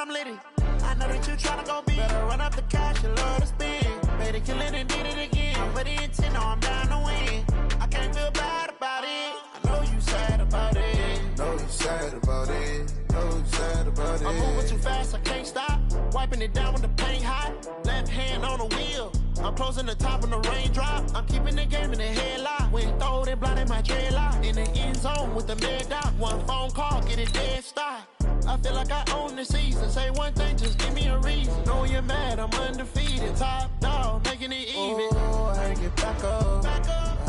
I'm litty. I know that you tryna go big. Better run up the cash, you love to spend. Better kill it and did it again. I'm with the intent, no, I'm down to win. I can't feel bad about it. I know you sad about it. Know you sad about it. Know you sad about it. I'm moving too fast, I can't stop. Wiping it down with the paint hot. Left hand on the wheel. I'm closing the top on the raindrop. I'm keeping the game in the headlock. When throw it, blinding my dreadlock. In the end zone with the mad dot. One phone call, get it dead stop. I feel like I own the season. Say one thing, just give me a reason. Know you're mad, I'm undefeated. Top dog, making it even. Oh, I had to get back up. I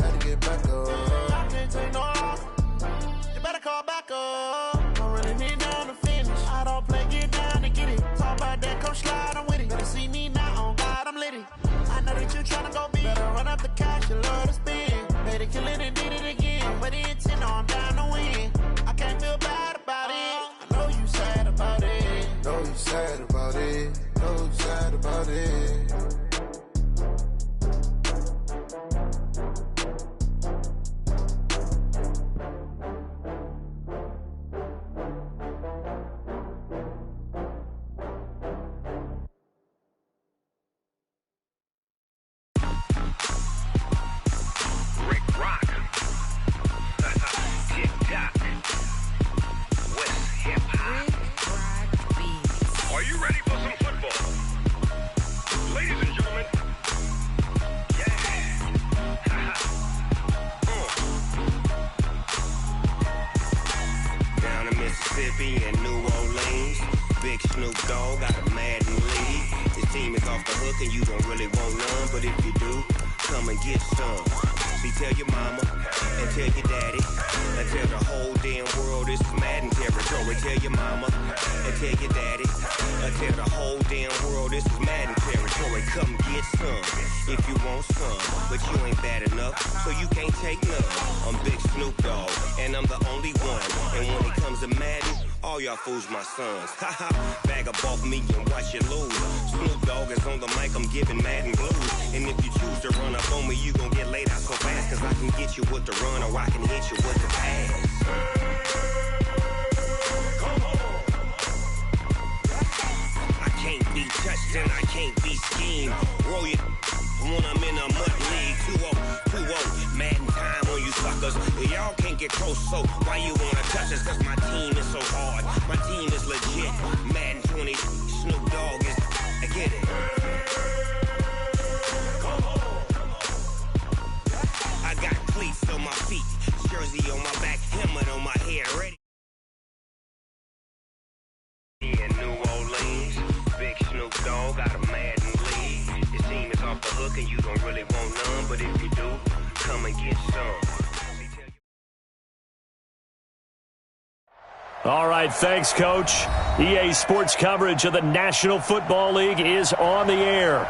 had to get back up. I can't take no off. You better call back up. I'm running it down to finish. I don't play, get down to get it. Talk about that, come slide, I'm with it. Better see me now, on God, I'm litty. I know that you tryna go big. Better run up the cash, you love to spend. Better kill it and did it again. But the intent, no, I'm down to win. I can't feel bad about it. I know you sad about it. Know you sad about it. Know you sad about it. In New Orleans, Big Snoop Dogg got a Madden league. His team is off the hook and you don't really want none, but if you do, come and get some. See, tell your mama and tell your daddy and tell the whole damn world this is Madden territory. Tell your mama and tell your daddy and tell the whole damn world this is Madden territory. Come get some if you want some, but you ain't bad enough, so you can't take none. I'm Big Snoop Dogg and I'm the only one, and when it comes to Madden, all y'all fools my sons. Haha, bag up off me and watch you lose. Snoop Dogg is on the mic, I'm giving Madden blues. And if you choose to run up on me, you gon' get laid out so fast, cause I can get you with the run or I can hit you with the pass. I can't be touched and I can't be schemed. Roll you when I'm in a mud league. 2-0, Madden time on you suckers. Y'all can't get close, so why you wanna touch us? Cause my team is so hard, my team is legit. Madden 20, Snoop Dogg is, I get it. I got cleats on my feet, jersey on my back, helmet on my head, ready. In New Orleans, Big Snoop Dogg got a Madden league. His team is off the hook and you don't really want none, but if you do, come and get some. All right, thanks, Coach. EA Sports coverage of the National Football League is on the air.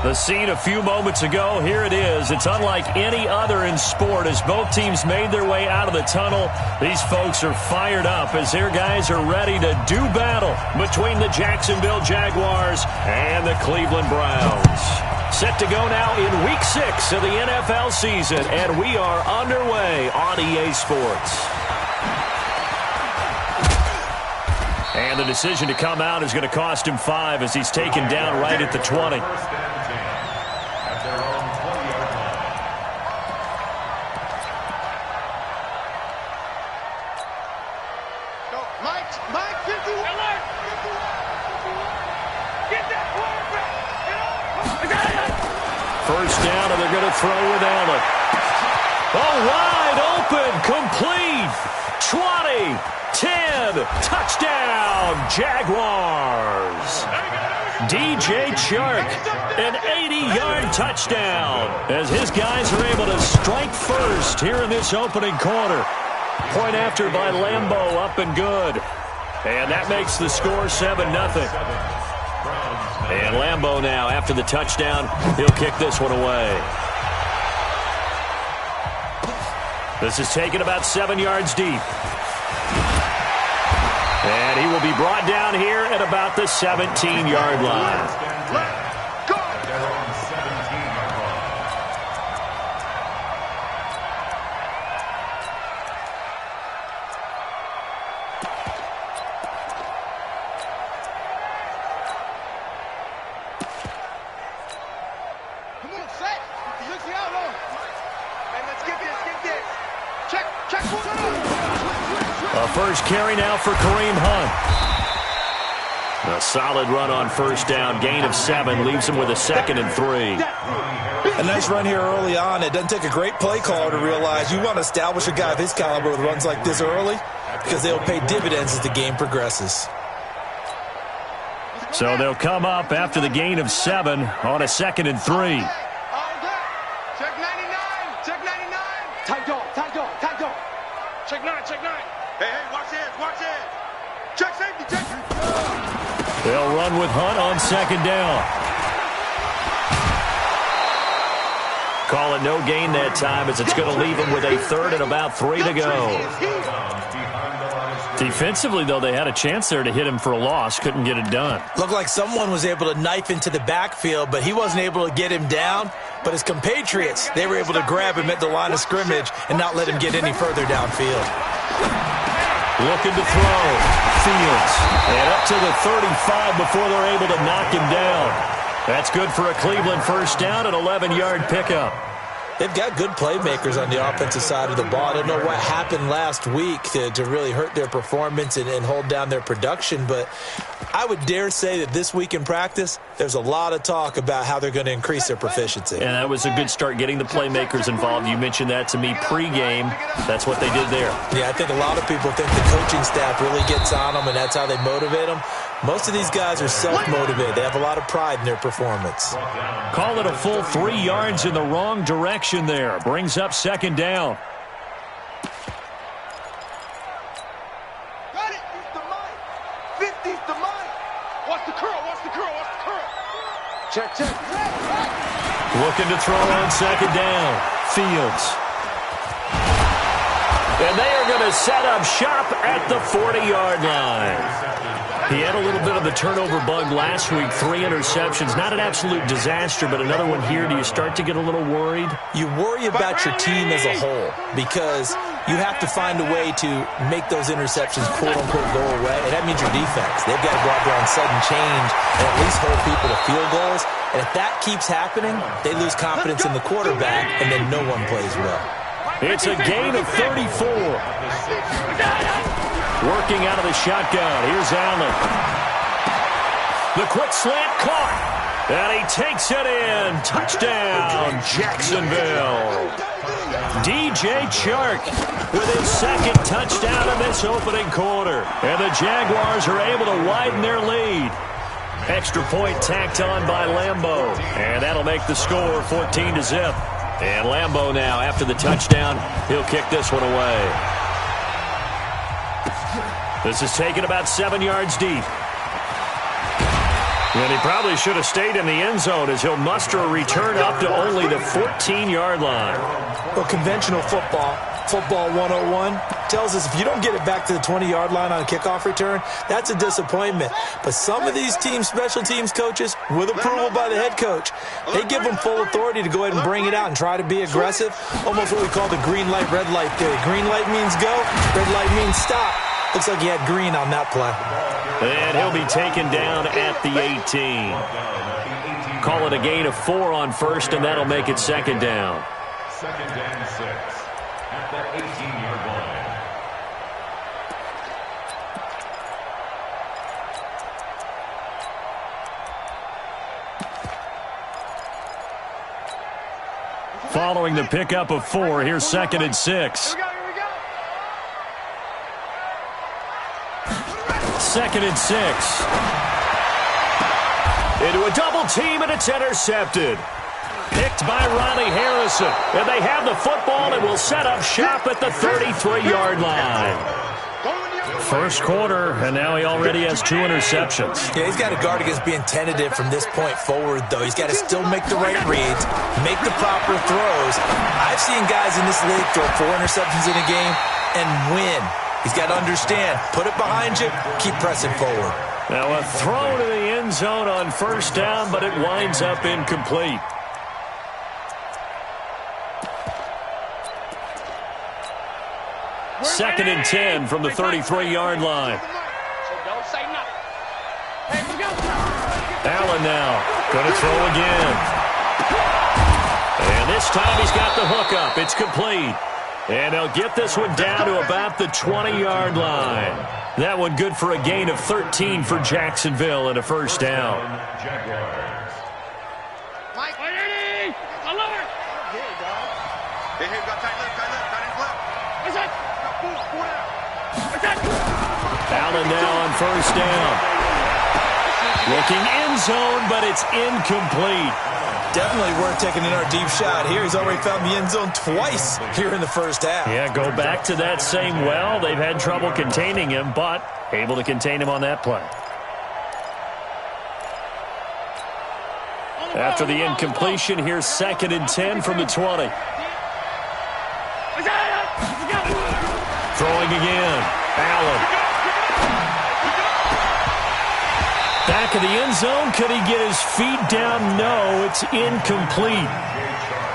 The scene a few moments ago, here it is. It's unlike any other in sport as both teams made their way out of the tunnel. These folks are fired up as their guys are ready to do battle between the Jacksonville Jaguars and the Cleveland Browns. Set to go now in Week 6 of the NFL season, and we are underway on EA Sports. And the decision to come out is going to cost him 5 as he's taken down right at the 20. Mike, 51. Get that quarterback. First down, and they're going to throw with Allen. Oh, wide open, complete. 20, 10, touchdown, Jaguars. DJ Chark, an 80-yard touchdown as his guys are able to strike first here in this opening quarter. Point after by Lambeau, up and good. And that makes the score 7-0. And Lambeau now, after the touchdown, he'll kick this one away. This is taken about 7 yards deep. And he will be brought down here at about the 17-yard line. first carry now for Kareem Hunt. A solid run on first down. Gain of 7 leaves him with a 2nd and 3. A nice run here early on. It doesn't take a great play caller to realize you want to establish a guy of his caliber with runs like this early because they'll pay dividends as the game progresses. So they'll come up after the gain of 7 on a 2nd and 3. Check 99. Check 99. Tight dog. Tight dog. Tight dog. Check 9. Check 9. Hey, watch this. Watch this. Check safety. Check. They'll run with Hunt on 2nd down. Call it no gain that time as it's going to leave him with a 3rd and about 3 to go. Defensively, though, they had a chance there to hit him for a loss. Couldn't get it done. Looked like someone was able to knife into the backfield, but he wasn't able to get him down. But his compatriots, they were able to grab him at the line of scrimmage and not let him get any further downfield. Looking to throw. Fields. And up to the 35 before they're able to knock him down. That's good for a Cleveland first down, an 11-yard pickup. They've got good playmakers on the offensive side of the ball. I don't know what happened last week to really hurt their performance and hold down their production, but I would dare say that this week in practice, there's a lot of talk about how they're going to increase their proficiency. And that was a good start, getting the playmakers involved. You mentioned that to me pregame. That's what they did there. Yeah, I think a lot of people think the coaching staff really gets on them, and that's how they motivate them. Most of these guys are self-motivated. They have a lot of pride in their performance. Call it a full 3 yards in the wrong direction there. Brings up 2nd down. Got it. It's the mic. 50's the mic. Watch the curl. Watch the curl. Watch the curl. Check, check. Looking to throw on 2nd down. Fields. And they are going to set up shop at the 40-yard line. He had a little bit of the turnover bug last week, 3 interceptions. Not an absolute disaster, but another one here. Do you start to get a little worried? You worry about your team as a whole because you have to find a way to make those interceptions, quote-unquote, go away. And that means your defense. They've got to go out there on sudden change and at least hold people to field goals. And if that keeps happening, they lose confidence in the quarterback, and then no one plays well. It's a gain of 34. Working out of the shotgun. Here's Allen. The quick slant caught. And he takes it in. Touchdown, Jacksonville. DJ Chark with his 2nd touchdown in this opening quarter. And the Jaguars are able to widen their lead. Extra point tacked on by Lambeau. And that'll make the score 14-0. And Lambeau now, after the touchdown, he'll kick this one away. This is taken about 7 yards deep. And he probably should have stayed in the end zone as he'll muster a return up to only the 14-yard line. Well, conventional football 101, tells us if you don't get it back to the 20-yard line on a kickoff return, that's a disappointment. But some of these team special teams coaches, with approval by the head coach, they give them full authority to go ahead and bring it out and try to be aggressive, almost what we call the green light, red light theory. Green light means go, red light means stop. Looks like he had green on that play. And he'll be taken down at the 18. Call it a gain of 4 on first, and that'll make it 2nd down. 2nd and 6 at the 18-yard line. Following the pickup of 4, here's 2nd and 6. 2nd and 6. Into a double team, and it's intercepted. Picked by Ronnie Harrison. And they have the football and will set up shop at the 33-yard line. First quarter, and now he already has 2 interceptions. Yeah, he's got to guard against being tentative from this point forward, though. He's got to still make the right reads, make the proper throws. I've seen guys in this league throw 4 interceptions in a game and win. He's got to understand, put it behind you, keep pressing forward. Now a throw to the end zone on first down, but it winds up incomplete. Second and 10 from the 33-yard line. Allen now going to throw again. And this time he's got the hook up. It's complete. And they'll get this one down to about the 20-yard line. That one good for a gain of 13 for Jacksonville and a first down. Mike, ready? Alert! Hey, got tight left. What's that? What's that? Allen now on first down. Looking end zone, but it's incomplete. Definitely worth taking another deep shot here. He's already found the end zone twice here in the first half. Yeah, go back to that same well. They've had trouble containing him, but able to contain him on that play. After the incompletion, here's 2nd and 10 from the 20. Throwing again. Allen. Back of the end zone. Could he get his feet down? No, it's incomplete.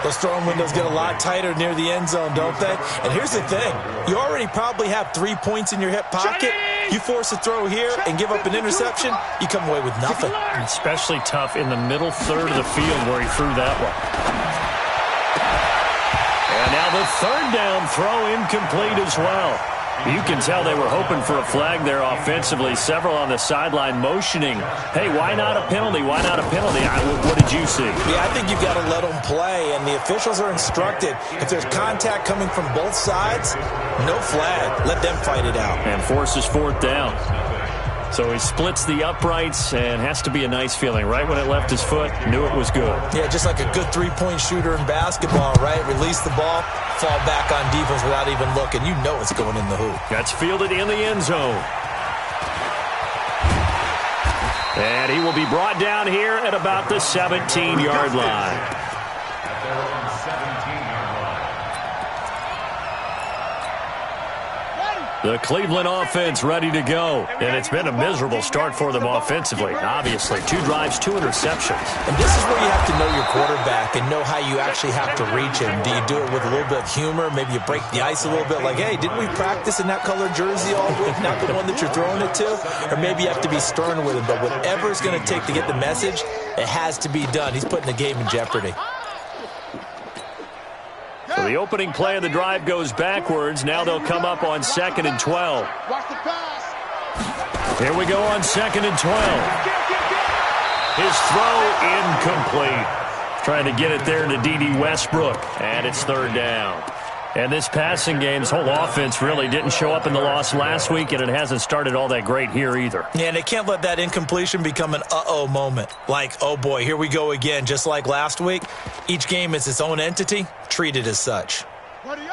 Those throwing windows get a lot tighter near the end zone, don't they? And here's the thing. You already probably have 3 points in your hip pocket. You force a throw here and give up an interception, you come away with nothing. Especially tough in the middle third of the field where he threw that one. And now the 3rd down throw incomplete as well. You can tell they were hoping for a flag there offensively. Several on the sideline motioning, hey, why not a penalty? Why not a penalty? What did you see? Yeah, I think you've got to let them play, and the officials are instructed. If there's contact coming from both sides, no flag. Let them fight it out. And forces 4th down. So he splits the uprights, and has to be a nice feeling. Right when it left his foot, knew it was good. Yeah, just like a good three-point shooter in basketball, right? Release the ball, fall back on defense without even looking. You know it's going in the hoop. That's fielded in the end zone. And he will be brought down here at about the 17-yard line. The Cleveland offense ready to go. And it's been a miserable start for them offensively. Obviously, 2 drives, 2 interceptions. And this is where you have to know your quarterback and know how you actually have to reach him. Do you do it with a little bit of humor? Maybe you break the ice a little bit like, hey, didn't we practice in that colored jersey all week? Not the one that you're throwing it to? Or maybe you have to be stern with him. But whatever it's going to take to get the message, it has to be done. He's putting the game in jeopardy. So the opening play of the drive goes backwards. Now they'll come up on 2nd and 12. Here we go on 2nd and 12. His throw incomplete. Trying to get it there to D.D. Westbrook. And it's 3rd down. And this passing game's whole offense really didn't show up in the loss last week, and it hasn't started all that great here either. Yeah, and they can't let that incompletion become an uh-oh moment. Like, oh boy, here we go again, just like last week. Each game is its own entity, treated as such.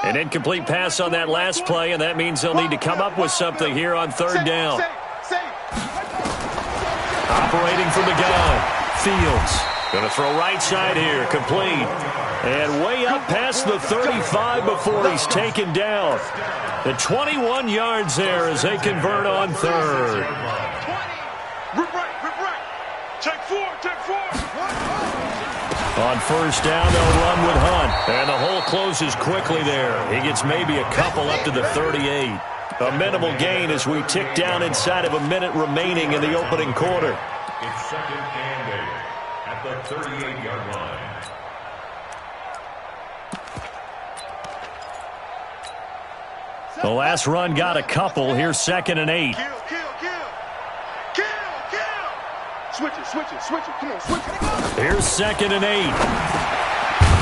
An incomplete pass on that last play, and that means they'll need to come up with something here on 3rd down. Operating from the gun, Fields. Going to throw right side here, complete. And way up past the 35 before he's taken down. The 21 yards there as they convert on 3rd. Rip right. Take 4. On 1st down, they'll run with Hunt. And the hole closes quickly there. He gets maybe a couple up to the 38. A minimal gain as we tick down inside of a minute remaining in the opening quarter. It's 2nd and 8 at the 38-yard line. The last run got a couple. Here's 2nd and 8. Kill. Switch it. Come on, switch it. Here's 2nd and 8.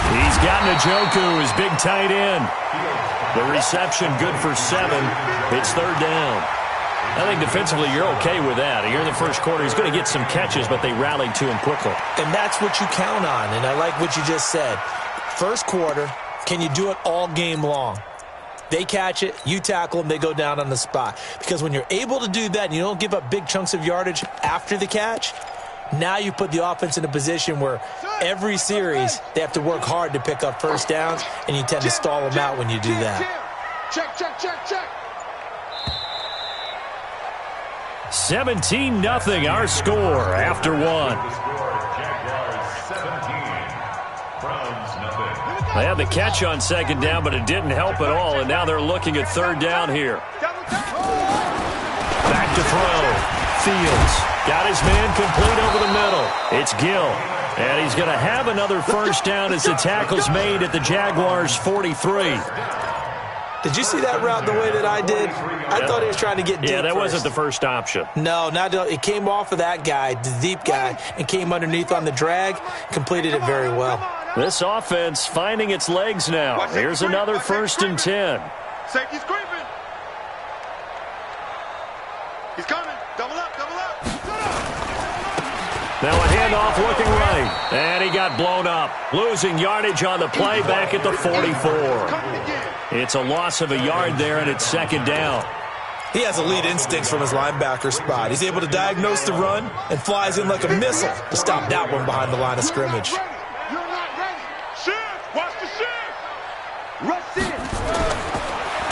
He's got Njoku, his big tight end. The reception good for 7. It's 3rd down. I think defensively you're okay with that. Here in the first quarter, he's going to get some catches, but they rallied to him quickly. And that's what you count on, and I like what you just said. First quarter, can you do it all game long? They catch it, you tackle them, they go down on the spot. Because when you're able to do that and you don't give up big chunks of yardage after the catch, now you put the offense in a position where every series they have to work hard to pick up first downs, and you tend to stall them out when you do that. Check. 17-0 our score after 1. They had the catch on 2nd down, but it didn't help at all, and now they're looking at 3rd down here. Back to throw. Fields got his man complete over the middle. It's Gill, and he's going to have another first down as the tackle's made at the Jaguars' 43. Did you see that route the way that I did? I thought he was trying to get deep. Yeah, that first. wasn't the first option. No, it came off of that guy, the deep guy, and came underneath on the drag, completed it very well. This offense finding its legs now. Here's another 1st and 10. Safety's creeping. He's coming. Double up, double up. Now a handoff looking right. And he got blown up. Losing yardage on the play back at the 44. It's a loss of a yard there, and it's 2nd down. He has elite instincts from his linebacker spot. He's able to diagnose the run and flies in like a missile to stop that one behind the line of scrimmage. You're not ready. Shift. Watch the shift. Rush in.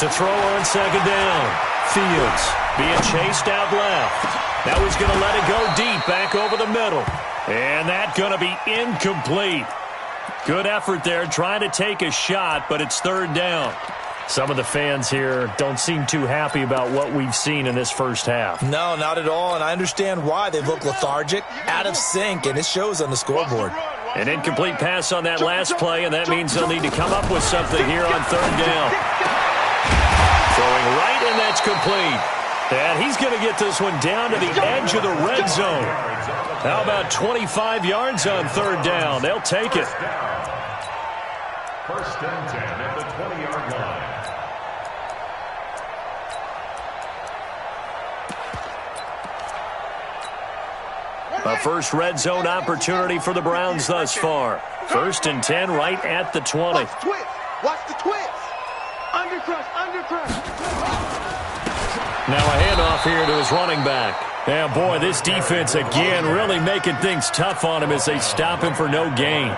To throw on 2nd down. Fields being chased out left. Now he's going to let it go deep back over the middle. And that's going to be incomplete. Good effort there trying to take a shot, but it's 3rd down. Some of the fans here don't seem too happy about what we've seen in this first half. No, not at all, and I understand why. They look lethargic, out of sync, and it shows on the scoreboard. An incomplete pass on that last play, and that means they'll need to come up with something here on 3rd down. Throwing right, and that's complete. And he's going to get this one down to the edge of the red zone. How about 25 yards on 3rd down? They'll take it. 1st and 10 at the 20-yard line. A first red zone opportunity for the Browns thus far. 1st and 10 right at the 20. Watch the twist. Watch the twist. Undercrush, undercrush. Now a handoff here to his running back. Yeah, boy, this defense again really making things tough on him as they stop him for no gain.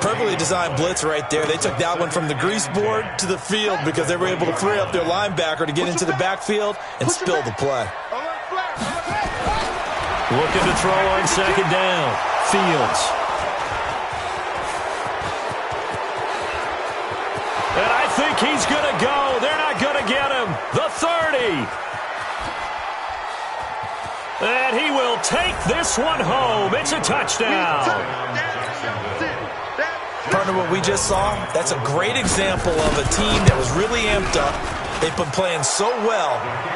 Perfectly designed blitz right there. They took that one from the grease board to the field because they were able to free up their linebacker to get into the backfield and spill the play. Looking to throw on 2nd down. Fields. And I think he's going to go. They're not going to get him. The 30. And he will take this one home. It's a touchdown. Partner, what we just saw, that's a great example of a team that was really amped up. They've been playing so well,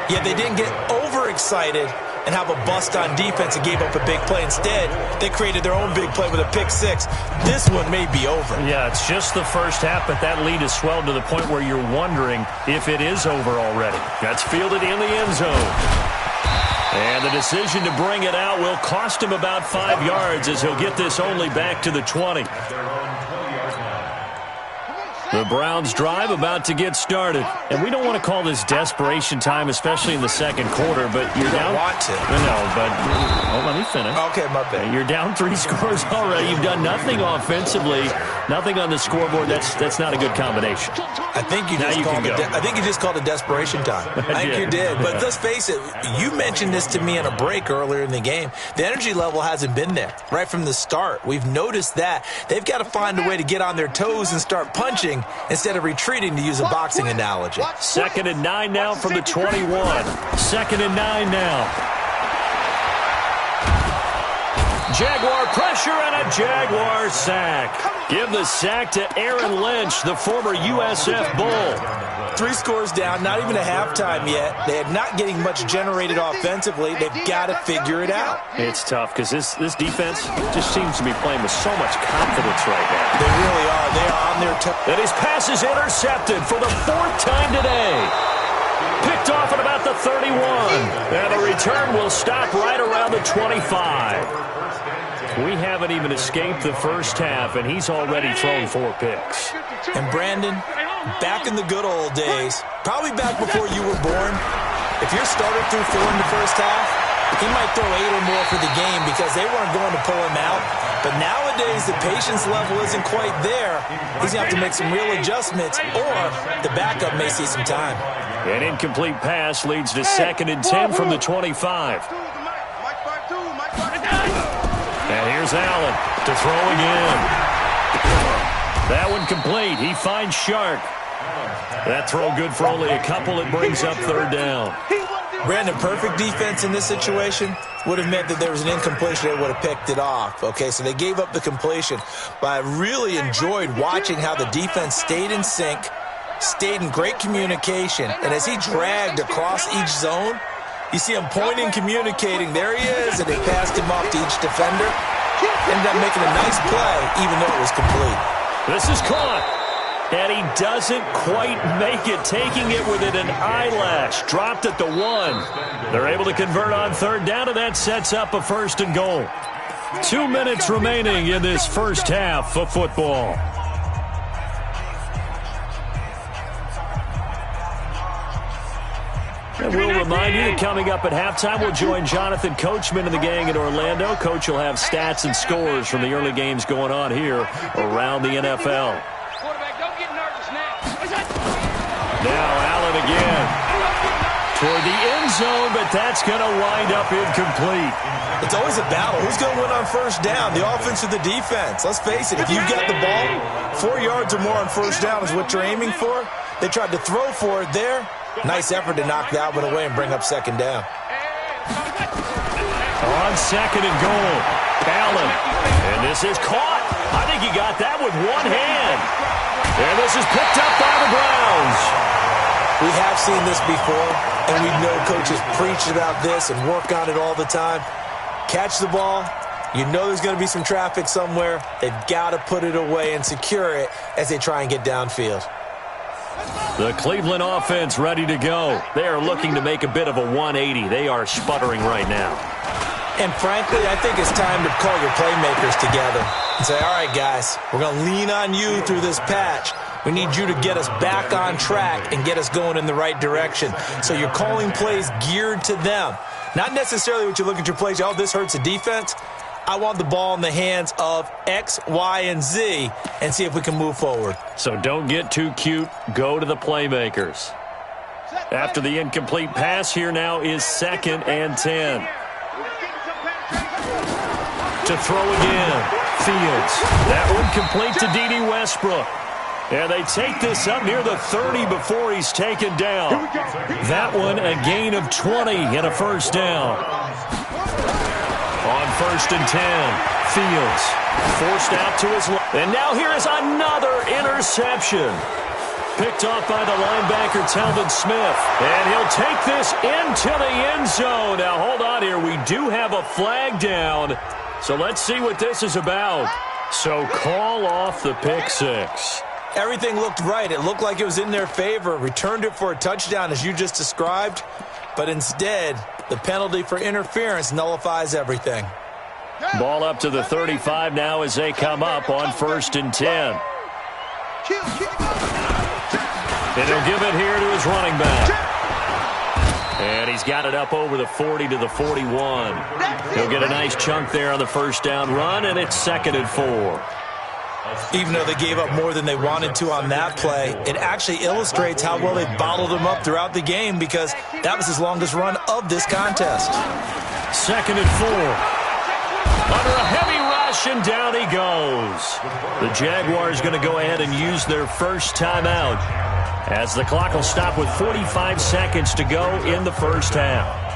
yet they didn't get overexcited and have a bust on defense and gave up a big play. Instead, they created their own big play with a pick 6. This one may be over. Yeah, it's just the first half, but that lead has swelled to the point where you're wondering if it is over already. That's fielded in the end zone. And the decision to bring it out will cost him about 5 yards as he'll get this only back to the 20. The Browns drive about to get started. And we don't want to call this desperation time, especially in the 2nd quarter, but you're down. You don't want to. No, but let me finish. Okay, my bad. You're down 3 scores already. You've done nothing offensively, nothing on the scoreboard. That's not a good combination. I think you just called it desperation time. I think you did. But let's face it, you mentioned this to me in a break earlier in the game. The energy level hasn't been there right from the start. We've noticed that. They've got to find a way to get on their toes and start punching instead of retreating, to use a boxing analogy. 2nd and 9 now from the 21. 2nd and 9 now. Jaguar pressure and a Jaguar sack. Give the sack to Aaron Lynch, the former USF Bull. 3 scores down, not even a halftime yet. They are not getting much generated offensively. They've got to figure it out. It's tough because this defense just seems to be playing with so much confidence right now. They really are. They are on their toes. And his pass is intercepted for the 4th time today. Picked off at about the 31. And the return will stop right around the 25. We haven't even escaped the first half, and he's already thrown 4 picks. And Brandon, back in the good old days, probably back before you were born, if your starter threw 4 in the first half, he might throw 8 or more for the game because they weren't going to pull him out. But nowadays, the patience level isn't quite there. He's going to have to make some real adjustments, or the backup may see some time. An incomplete pass leads to 2nd and 10 from the 25. And here's Allen to throw again. That one complete. He finds Shark. That throw good for only a couple. It brings up 3rd down. Brandon, perfect defense in this situation would have meant that there was an incompletion. They would have picked it off. Okay, so they gave up the completion. But I really enjoyed watching how the defense stayed in sync stayed in great communication. And as he dragged across each zone, you see him pointing, communicating. There he is, and they passed him off to each defender. Ended up making a nice play, even though it was complete. This is caught. And he doesn't quite make it, taking it within an eyelash. Dropped at the 1. They're able to convert on third down, and that sets up a first and goal. 2 minutes remaining in this first half of football. And we'll remind you that coming up at halftime, we'll join Jonathan Coachman and the gang in Orlando. Coach will have stats and scores from the early games going on here around the NFL. Now Allen again toward the end zone, but that's going to wind up incomplete. It's always a battle. Who's going to win on first down, the offense or the defense? Let's face it, if you've got the ball, 4 yards or more on first down is what you're aiming for. They tried to throw for it there. Nice effort to knock that one away and bring up second down. On second and goal, Allen. And this is caught. I think he got that with one hand. And this is picked up by the Browns. We have seen this before, and we know coaches preach about this and work on it all the time. Catch the ball. You know there's going to be some traffic somewhere. They've got to put it away and secure it as they try and get downfield. The Cleveland offense ready to go. They are looking to make a bit of a 180. They are sputtering right now. And frankly, I think it's time to call your playmakers together and say, all right, guys, we're going to lean on you through this patch. We need you to get us back on track and get us going in the right direction. So you're calling plays geared to them. Not necessarily what you look at your plays, oh, this hurts the defense. I want the ball in the hands of X, Y, and Z and see if we can move forward. So don't get too cute. Go to the playmakers. After the incomplete pass, here now is 2nd and 10. To throw again, Fields. That one complete to D.D. Westbrook. And they take this up near the 30 before he's taken down. That one a gain of 20 and a first down. On 1st and 10, Fields forced out to his left. And now here is another interception. Picked off by the linebacker, Talvin Smith. And he'll take this into the end zone. Now, hold on here. We do have a flag down. So let's see what this is about. So call off the pick six. Everything looked right. It looked like it was in their favor. Returned it for a touchdown, as you just described. But instead, the penalty for interference nullifies everything. Ball up to the 35 now as they come up on 1st and 10. And he'll give it here to his running back. And he's got it up over the 40 to the 41. He'll get a nice chunk there on the first down run, and it's 2nd and 4. Even though they gave up more than they wanted to on that play, it actually illustrates how well they bottled him up throughout the game, because that was his longest run of this contest. 2nd and 4. Under a heavy rush, and down he goes. The Jaguars going to go ahead and use their first timeout, as the clock will stop with 45 seconds to go in the first half.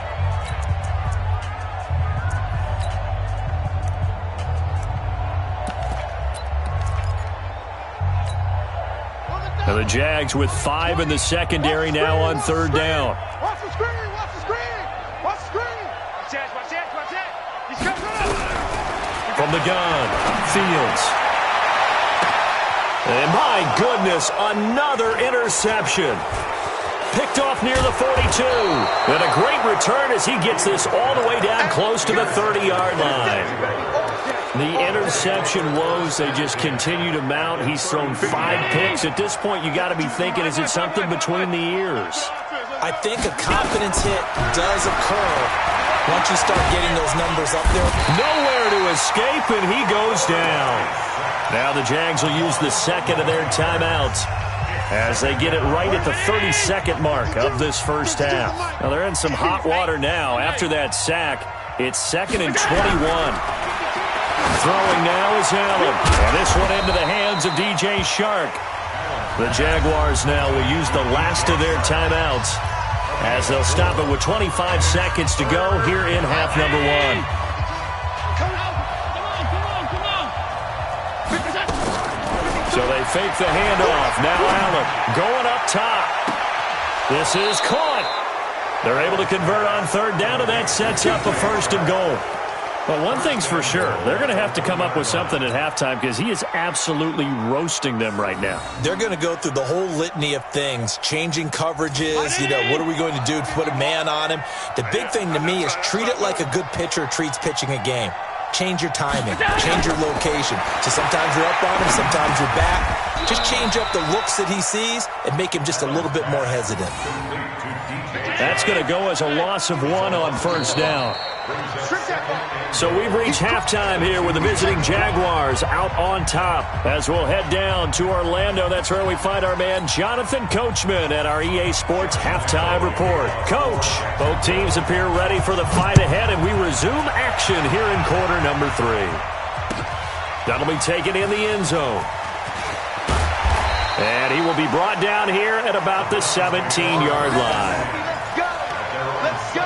Now the Jags with 5 in the secondary now on 3rd down. Watch the screen! Watch the screen! Watch the screen! Watch it! Watch it! Watch it! He's coming up! From the gun, Fields. And my goodness, another interception. Picked off near the 42. And a great return as he gets this all the way down close to the 30-yard line. The interception woes, they just continue to mount. He's thrown 5 picks. At this point, you got to be thinking, is it something between the ears? I think a confidence hit does occur once you start getting those numbers up there. Nowhere to escape, and he goes down. Now the Jags will use the 2nd of their timeouts as they get it right at the 32nd mark of this first half. Now they're in some hot water now. After that sack, it's 2nd and 21. Throwing now is Allen. And this one into the hands of DJ Shark. The Jaguars now will use the last of their timeouts as they'll stop it with 25 seconds to go here in half number 1. So they fake the handoff. Now Allen going up top. This is caught. They're able to convert on third down, and that sets up a 1st and goal. But one thing's for sure, they're going to have to come up with something at halftime because he is absolutely roasting them right now. They're going to go through the whole litany of things, changing coverages, what are we going to do to put a man on him? The big thing to me is treat it like a good pitcher treats pitching a game. Change your timing, change your location. So sometimes you're up on him, sometimes you're back. Just change up the looks that he sees and make him just a little bit more hesitant. That's going to go as a loss of 1 on 1st down. So we've reached halftime here with the visiting Jaguars out on top. As we'll head down to Orlando, that's where we find our man Jonathan Coachman at our EA Sports Halftime Report. Coach, both teams appear ready for the fight ahead, and we resume action here in quarter number 3. That'll be taken in the end zone. And he will be brought down here at about the 17-yard line. Let's go!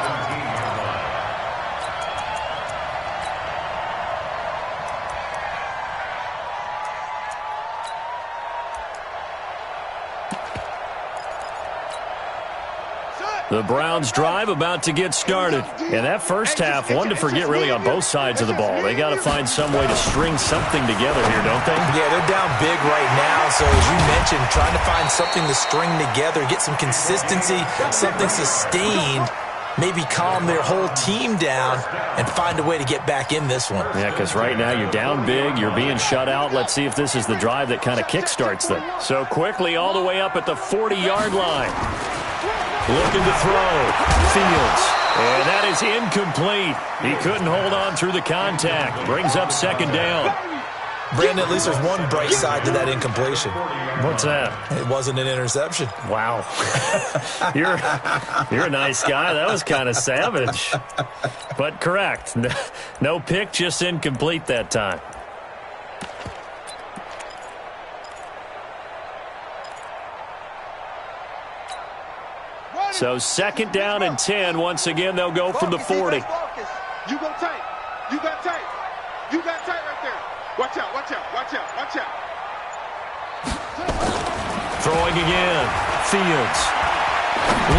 The Browns drive about to get started. And that first half, one to forget really on both sides of the ball. They got to find some way to string something together here, don't they? Yeah, they're down big right now. So as you mentioned, trying to find something to string together, get some consistency, something sustained, maybe calm their whole team down and find a way to get back in this one. Yeah, because right now you're down big, you're being shut out. Let's see if this is the drive that kind of kickstarts them. So quickly all the way up at the 40-yard line. Looking to throw. Fields. And that is incomplete. He couldn't hold on through the contact. Brings up 2nd down. Brandon, at least there's one bright side to that incompletion. What's that? It wasn't an interception. Wow. You're a nice guy. That was kind of savage. But correct. No pick, just incomplete that time. So 2nd down and 10. Once again, they'll go from the 40. You go tight. You got tight. You got tight right there. Watch out, watch out, watch out, watch out. Throwing again. Fields.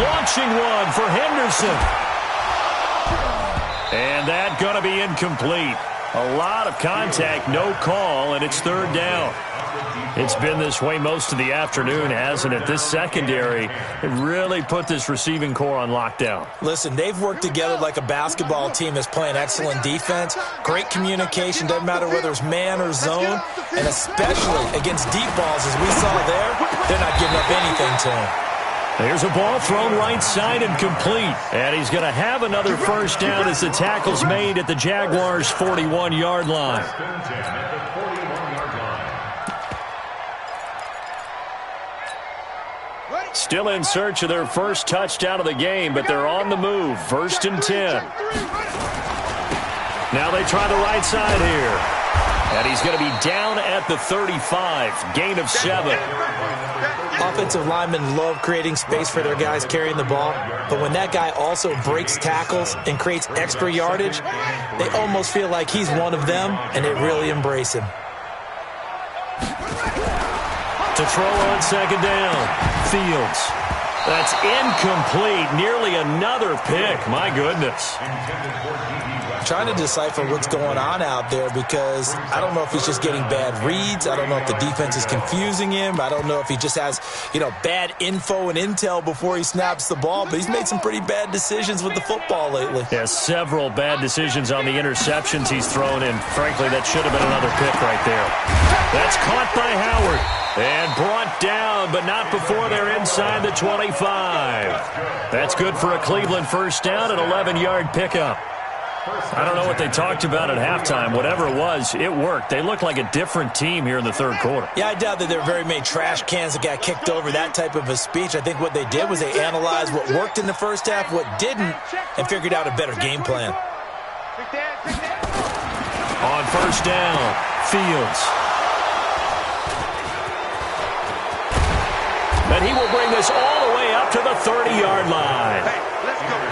Launching one for Henderson. And that going to be incomplete. A lot of contact, no call, and it's 3rd down. It's been this way most of the afternoon, hasn't it? This secondary, it really put this receiving core on lockdown. Listen, they've worked together like a basketball team that's playing excellent defense. Great communication, doesn't matter whether it's man or zone. And especially against deep balls, as we saw there, they're not giving up anything to him. There's a ball thrown right side and complete. And he's going to have another 1st down as the tackle's made at the Jaguars' 41-yard line. Still in search of their first touchdown of the game, but they're on the move. 1st and 10. Now they try the right side here. And he's going to be down at the 35. Gain of 7. Offensive linemen love creating space for their guys carrying the ball, but when that guy also breaks tackles and creates extra yardage, they almost feel like he's one of them, and they really embrace him. To throw on 2nd down. Fields. That's incomplete. Nearly another pick. My goodness. Trying to decipher what's going on out there because I don't know if he's just getting bad reads. I don't know if the defense is confusing him. I don't know if he just has, bad info and intel before he snaps the ball. But he's made some pretty bad decisions with the football lately. Yeah, several bad decisions on the interceptions he's thrown in. Frankly, that should have been another pick right there. That's caught by Howard. And brought down, but not before they're inside the 25. That's good for a Cleveland 1st down, an 11-yard pickup. I don't know what they talked about at halftime. Whatever it was, it worked. They look like a different team here in the 3rd quarter. Yeah, I doubt that there were very many trash cans that got kicked over, that type of a speech. I think what they did was they analyzed what worked in the first half, what didn't, and figured out a better game plan. On 1st down, Fields. And he will bring this all the way up to the 30-yard line.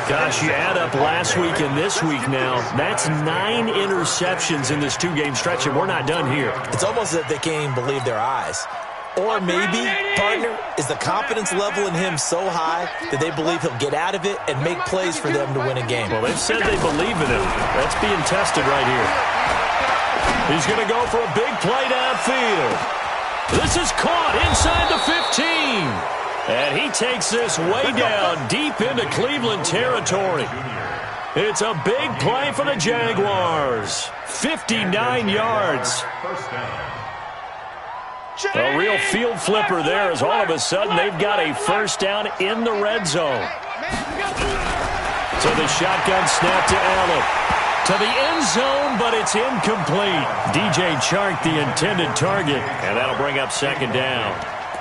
Gosh, you add up last week and this week now, that's 9 interceptions in this 2-game stretch, and we're not done here. It's almost as if they can't even believe their eyes. Or maybe, partner, is the confidence level in him so high that they believe he'll get out of it and make plays for them to win a game? Well, they've said they believe in him. That's being tested right here. He's going to go for a big play downfield. This is caught inside the 15. And he takes this way down deep into Cleveland territory. It's a big play for the Jaguars. 59 yards. A real field flipper there as all of a sudden they've got a first down in the red zone. So the shotgun snap to Allen. To the end zone, but it's incomplete. DJ Chark, the intended target, and that'll bring up second down.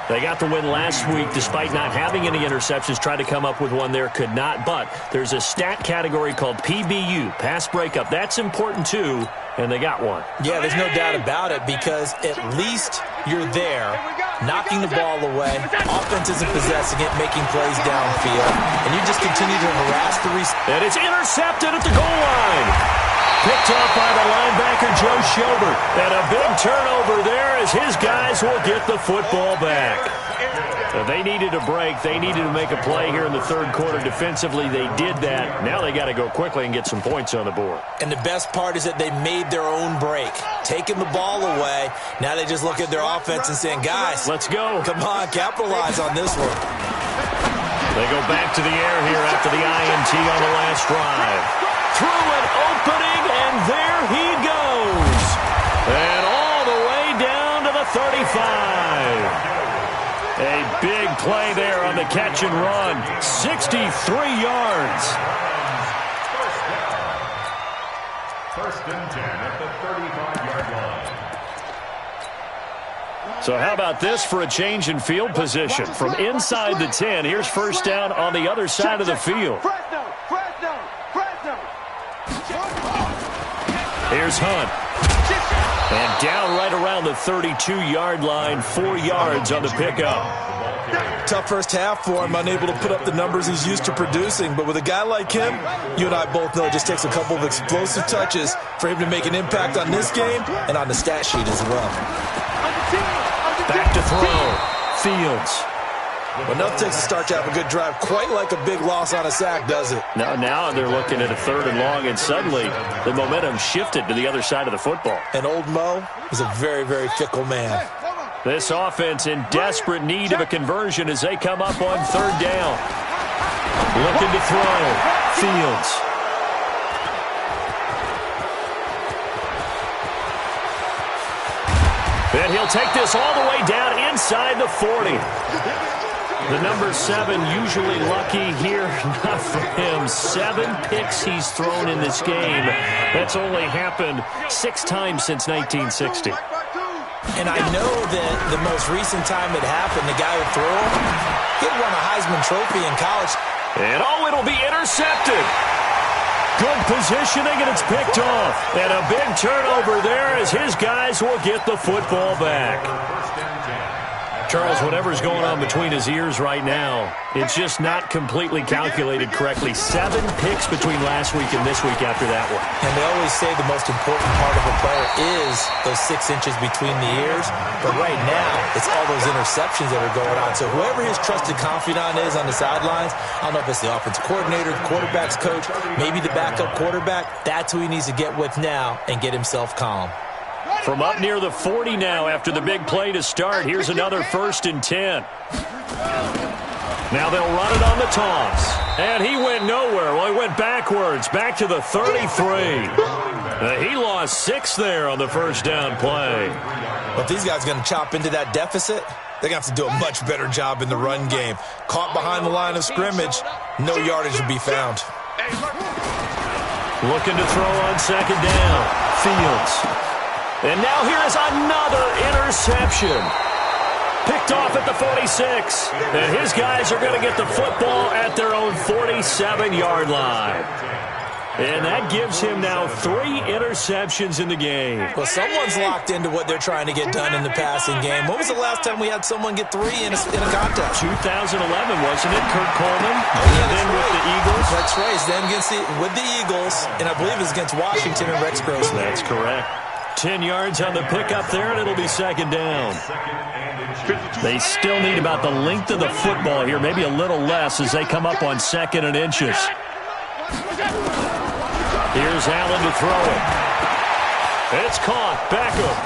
They got the win last week despite not having any interceptions. Tried to come up with one there, could not. But there's a stat category called PBU, pass breakup. That's important too, and they got one. Yeah, there's no doubt about it because at least you're there, knocking the ball away, offense isn't possessing it, making plays downfield, and you just continue to harass the receiver. And it's intercepted at the goal line. Picked off by the linebacker, Joe Schobert. And a big turnover there as his guys will get the football back. They needed a break. They needed to make a play here in the third quarter defensively. They did that. Now they got to go quickly and get some points on the board. And the best part is that they made their own break. Taking the ball away. Now they just look at their offense and saying, guys, let's go. Come on, capitalize on this one. They go back to the air here after the INT on the last drive. Through an opening, and there he goes. And all the way down to the 35. A big play there on the catch and run. 63 yards. First and 10 at the 35-yard line. So how about this for a change in field position? From inside the 10, here's first down on the other side of the field. Here's Hunt. And down right around the 32-yard line, 4 yards on the pickup. Tough first half for him, unable to put up the numbers he's used to producing. But with a guy like him, you and I both know it just takes a couple of explosive touches for him to make an impact on this game and on the stat sheet as well. Back to throw. Fields. Well, enough takes to start to have a good drive. Quite like a big loss on a sack, does it? Now they're looking at a third and long, and suddenly the momentum shifted to the other side of the football. And old Mo is a very, very fickle man. This offense in desperate need of a conversion as they come up on third down. Looking to throw. Fields. And he'll take this all the way down inside the 40. The number 7 usually lucky here, not for him. 7 picks he's thrown in this game. That's only happened 6 times since 1960. And I know that the most recent time it happened, the guy who threw him, he'd won a Heisman Trophy in college. And it'll be intercepted. Good positioning, and it's picked off. And a big turnover there as his guys will get the football back. Charles, whatever's going on between his ears right now, it's just not completely calculated correctly. 7 picks between last week and this week after that one. And they always say the most important part of a player is those 6 inches between the ears. But right now, it's all those interceptions that are going on. So whoever his trusted confidant is on the sidelines, I don't know if it's the offensive coordinator, the quarterback's coach, maybe the backup quarterback, that's who he needs to get with now and get himself calm. From up near the 40 now after the big play to start. Here's another 1st and 10. Now they'll run it on the toss. And he went nowhere. Well, he went backwards, back to the 33. He lost 6 there on the first down play. But if these guys are going to chop into that deficit, they're going to have to do a much better job in the run game. Caught behind the line of scrimmage, no yardage to be found. Looking to throw on second down. Fields. And now here is another interception. Picked off at the 46. And his guys are going to get the football at their own 47-yard line. And that gives him now 3 interceptions in the game. Well, someone's locked into what they're trying to get done in the passing game. When was the last time we had someone get 3 in a contest? 2011, wasn't it? Kurt Coleman. Oh, yeah, and then with the Eagles. That's right. Then with the Eagles, and I believe it's against Washington and Rex Grossman. That's correct. 10 yards on the pickup there, and it'll be second down. They still need about the length of the football here, maybe a little less as they come up on 2nd and inches. Here's Allen to throw it. It's caught. Beckham.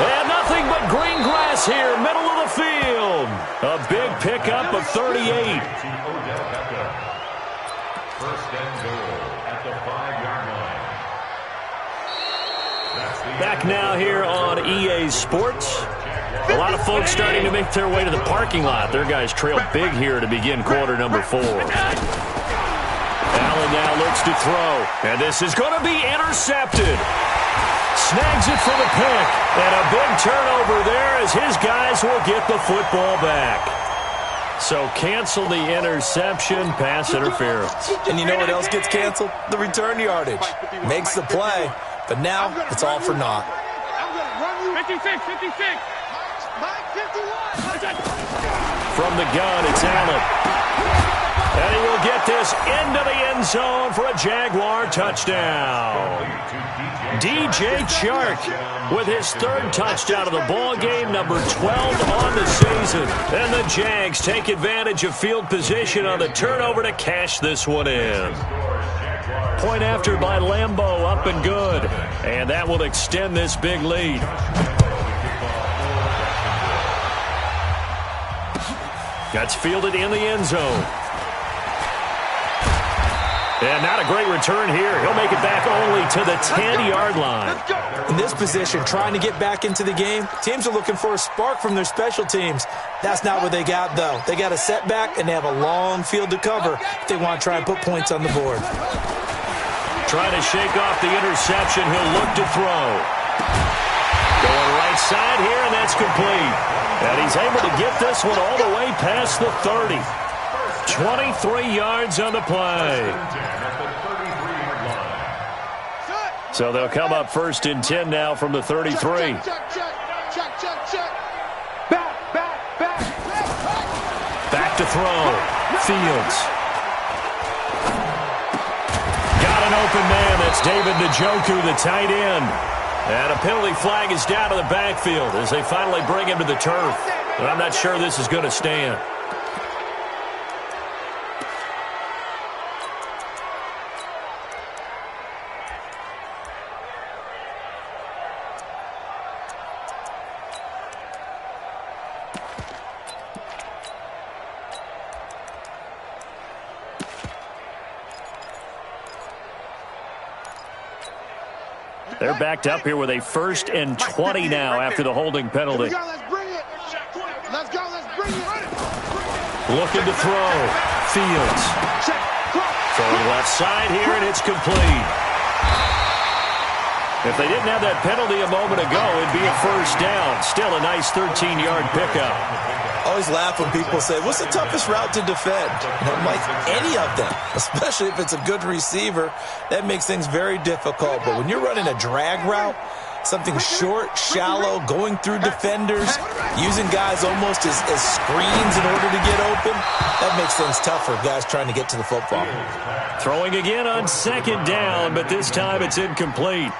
And nothing but green grass here, middle of the field. A big pickup of 38. First and goal at the 5-yard line. Back now here on EA Sports. A lot of folks starting to make their way to the parking lot. Their guys trail big here to begin quarter number 4. Allen now looks to throw. And this is going to be intercepted. Snags it for the pick. And a big turnover there as his guys will get the football back. So cancel the interception, pass interference. And you know what else gets canceled? The return yardage. Makes the play, but now it's all for naught. 56. From the gun, it's Allen. And he will get this into the end zone for a Jaguar touchdown. DJ Chark with his 3rd touchdown of the ball game, number 12 on the season. And the Jags take advantage of field position on the turnover to cash this one in. Point after by Lambeau, up and good. And that will extend this big lead. That's fielded in the end zone. And not a great return here. He'll make it back only to the 10-yard line. In this position, trying to get back into the game, teams are looking for a spark from their special teams. That's not what they got, though. They got a setback, and they have a long field to cover if they want to try and put points on the board. Trying to shake off the interception. He'll look to throw. Going right side here, and that's complete. And he's able to get this one all the way past the 30. 23 yards on the play. So they'll come up 1st and 10 now from the 33. Back to throw. Fields. Got an open man. That's David Njoku, the tight end. And a penalty flag is down to the backfield as they finally bring him to the turf. But I'm not sure this is going to stand. They're backed up here with a 1st and 20 now after the holding penalty. Let's bring it. Looking to throw. Fields. Throwing left side here, and it's complete. If they didn't have that penalty a moment ago, it'd be a 1st down. Still a nice 13-yard pickup. Always laugh when people say, what's the toughest route to defend? And I'm like, any of them, especially if it's a good receiver. That makes things very difficult. But when you're running a drag route, something short, shallow, going through defenders, using guys almost as screens in order to get open, that makes things tough for guys trying to get to the football. Throwing again on 2nd down, but this time it's incomplete.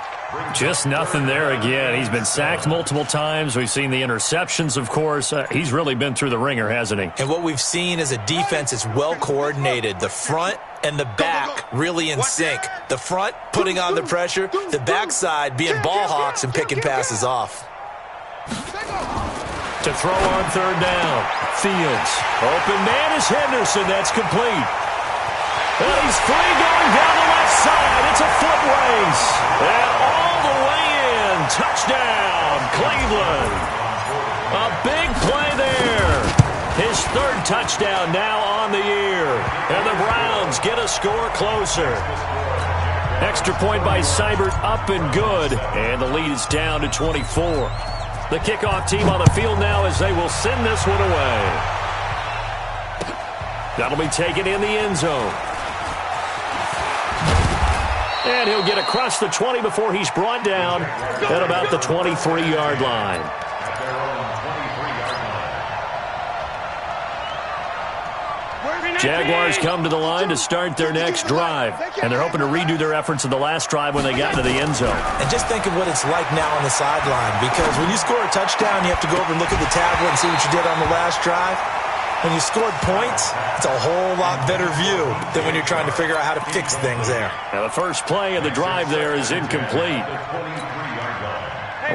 Just nothing there again. He's been sacked multiple times. We've seen the interceptions, of course. He's really been through the ringer, hasn't he? And what we've seen is a defense that's well coordinated. The front and the back really in sync. The front putting on the pressure, the backside being ball hawks and picking passes off. To throw on 3rd down. Fields. Open man is Henderson. That's complete. And he's free going down the left side. It's a foot race. And all the way in. Touchdown, Cleveland. A big play there. His 3rd touchdown now on the year. And the Browns get a score closer. Extra point by Seibert, up and good. And the lead is down to 24. The kickoff team on the field now as they will send this one away. That'll be taken in the end zone. And he'll get across the 20 before he's brought down at about the 23-yard line. Jaguars come to the line to start their next drive, and they're hoping to redo their efforts in the last drive when they got into the end zone. And just think of what it's like now on the sideline, because when you score a touchdown, you have to go over and look at the tablet and see what you did on the last drive. When you scored points, it's a whole lot better view than when you're trying to figure out how to fix things there. Now the first play of the drive there is incomplete.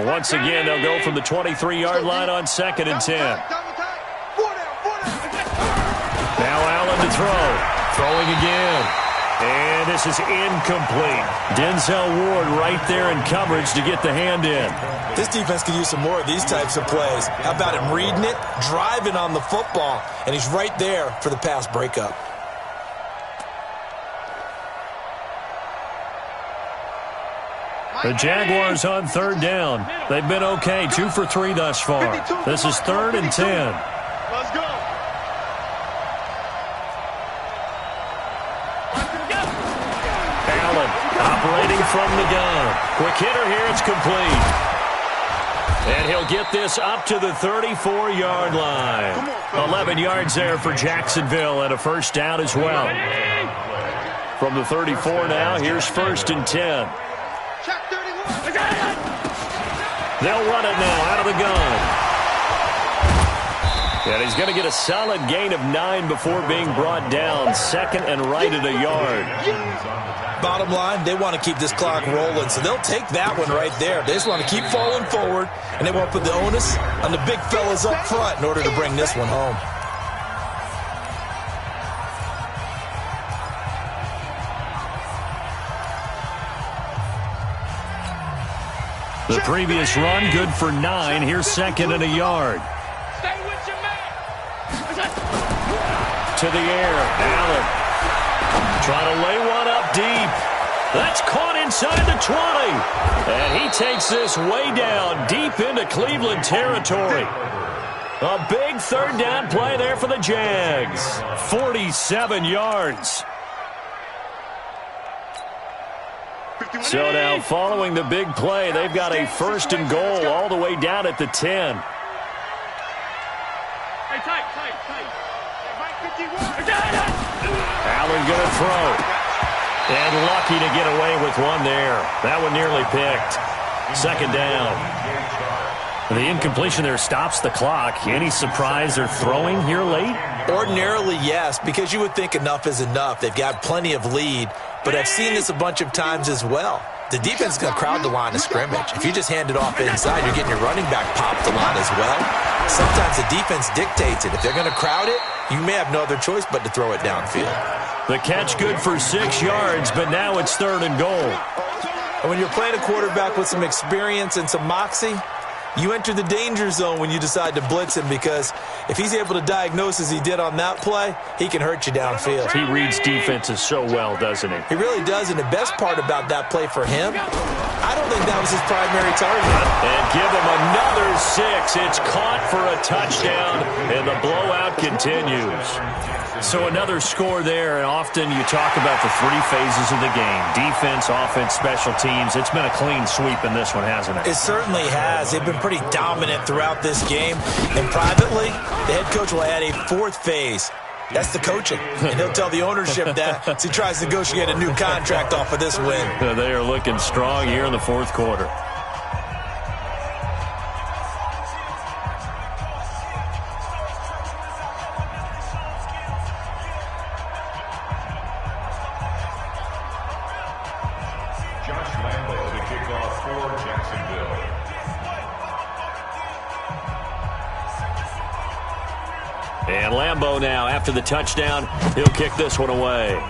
Once again, they'll go from the 23-yard line on 2nd and 10. Now Allen to throw. Throwing again. And this is incomplete. Denzel Ward right there in coverage to get the hand in. This defense could use some more of these types of plays. How about him reading it, driving on the football, and he's right there for the pass breakup. The Jaguars on 3rd down. They've been okay, 2 for 3 thus far. This is 3rd and 10. Let's go. Allen operating from the gun. Quick hitter here, it's complete. And he'll get this up to the 34-yard line. 11 yards there for Jacksonville and a first down as well. From the 34 now, here's 1st and 10. They'll run it now out of the gun. And he's going to get a solid gain of 9 before being brought down. 2nd and right at a yard. Bottom line, they want to keep this clock rolling, so they'll take that one right there. They just want to keep falling forward, and they want to put the onus on the big fellas up front in order to bring this one home. The previous run, good for 9. Here's 2nd and a yard. Stay with your man. To the air. Allen trying to lay one up deep. That's caught inside the 20. And he takes this way down deep into Cleveland territory. A big 3rd down play there for the Jags. 47 yards. So now, following the big play, they've got a 1st and goal all the way down at the 10. Allen going to throw. And lucky to get away with one there. That one nearly picked. 2nd down. The incompletion there stops the clock. Any surprise they're throwing here late? Ordinarily, yes, because you would think enough is enough. They've got plenty of lead, but I've seen this a bunch of times as well. The defense is going to crowd the line of scrimmage. If you just hand it off inside, you're getting your running back popped a lot as well. Sometimes the defense dictates it. If they're going to crowd it, you may have no other choice but to throw it downfield. The catch good for 6 yards, but now it's 3rd and goal. And when you're playing a quarterback with some experience and some moxie, you enter the danger zone when you decide to blitz him, because if he's able to diagnose as he did on that play, he can hurt you downfield. He reads defenses so well, doesn't he? He really does, and the best part about that play for him, I don't think that was his primary target. And give him another 6. It's caught for a touchdown, and the blowout continues. So another score there, and often you talk about the 3 phases of the game. Defense, offense, special teams. It's been a clean sweep in this one, hasn't it? It certainly has. They've been pretty dominant throughout this game. And privately, the head coach will add a 4th phase. That's the coaching. And he'll tell the ownership that as he tries to negotiate a new contract off of this win. They are looking strong here in the 4th quarter. And Lambeau now, after the touchdown, he'll kick this one away.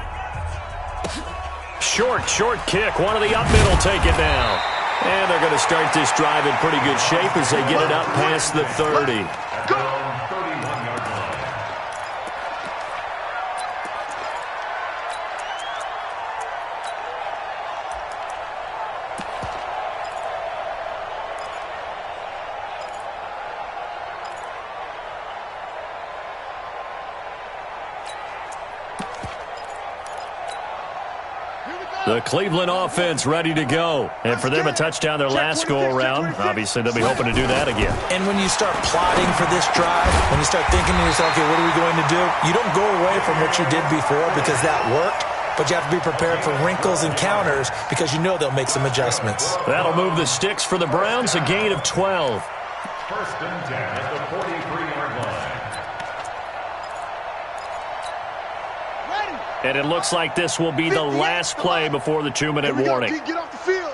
Short kick. One of the up middle take it now. And they're going to start this drive in pretty good shape as they get it up past the 30. The Cleveland offense ready to go. And for them, a touchdown their last go-around. Obviously, they'll be hoping to do that again. And when you start plotting for this drive, when you start thinking to yourself, okay, what are we going to do? You don't go away from what you did before because that worked. But you have to be prepared for wrinkles and counters because you know they'll make some adjustments. That'll move the sticks for the Browns, a gain of 12. First and 10 at the 43-yard line. And it looks like this will be the last play before the 2-minute warning. Get off the field.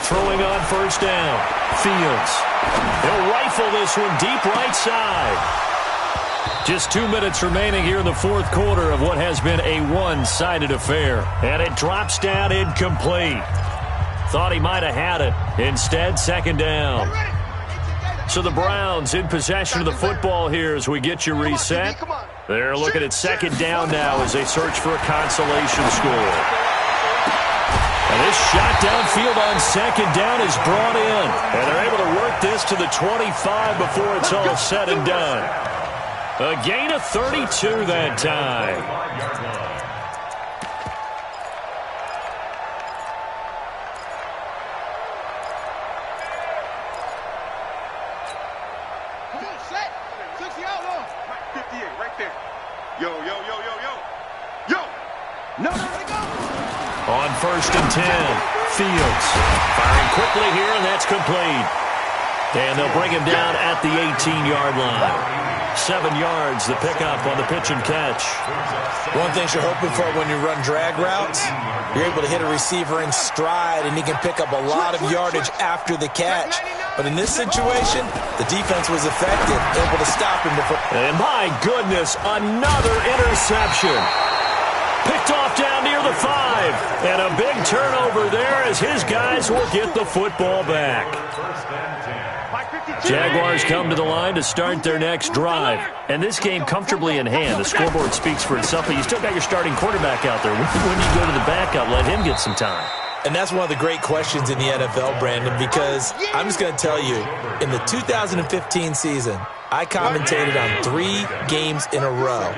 Throwing on first down. Fields. He'll rifle this one deep right side. Just 2 minutes remaining here in the fourth quarter of what has been a one-sided affair. And it drops down incomplete. Thought he might have had it. Instead, second down. So the Browns in possession of the football here as we get you reset. They're looking at second down now as they search for a consolation score. And this shot downfield on second down is brought in. And they're able to work this to the 25 before it's all said and done. A gain of 32 that time. Come on, set. 60 out long. 58, right there. Yo. No, they go. On first and 10, Fields firing quickly here, and that's complete. And they'll bring him down at the 18-yard line. 7 yards, the pickup on the pitch and catch. One thing you're hoping for when you run drag routes, you're able to hit a receiver in stride, and he can pick up a lot of yardage after the catch. But in this situation, the defense was effective, able to stop him before. And my goodness, another interception. Picked off down near the 5. And a big turnover there as his guys will get the football back. Jaguars come to the line to start their next drive. And this game comfortably in hand. The scoreboard speaks for itself, but you still got your starting quarterback out there. When you go to the backup, let him get some time. And that's one of the great questions in the NFL, Brandon, because I'm just going to tell you, in the 2015 season, I commentated on 3 games in a row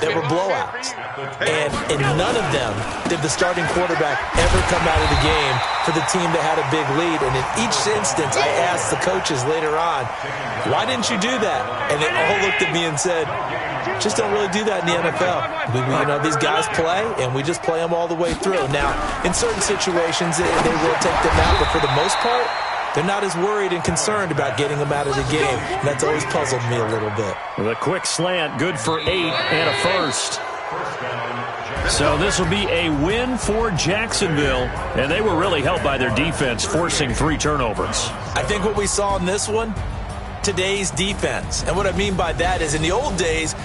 that were blowouts. And in none of them did the starting quarterback ever come out of the game for the team that had a big lead. And in each instance, I asked the coaches later on, why didn't you do that? And they all looked at me and said, just don't really do that in the NFL. These guys play, and we just play them all the way through. Now, in certain situations, they will take them out, but for the most part, they're not as worried and concerned about getting them out of the game. And that's always puzzled me a little bit. The quick slant, good for 8 and a first. So this will be a win for Jacksonville, and they were really helped by their defense, forcing 3 turnovers. I think what we saw in this one, today's defense. And what I mean by that is in the old days,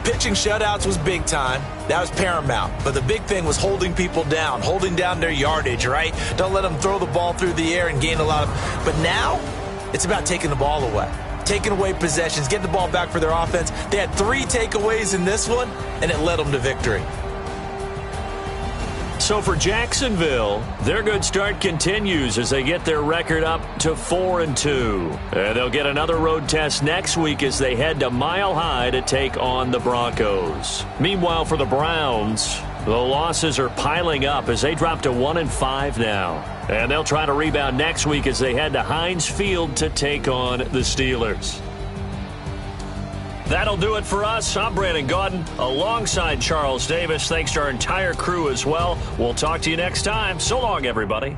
pitching shutouts was big time. That was paramount. But the big thing was holding people down, holding down their yardage, right? Don't let them throw the ball through the air and gain a lot of. But now, it's about taking the ball away. Taking away possessions, getting the ball back for their offense. They had 3 takeaways in this one, and it led them to victory. So for Jacksonville, their good start continues as they get their record up to 4-2. And they'll get another road test next week as they head to Mile High to take on the Broncos. Meanwhile, for the Browns, the losses are piling up as they drop to 1-5 now. And they'll try to rebound next week as they head to Heinz Field to take on the Steelers. That'll do it for us. I'm Brandon Gaudin alongside Charles Davis. Thanks to our entire crew as well. We'll talk to you next time. So long, everybody.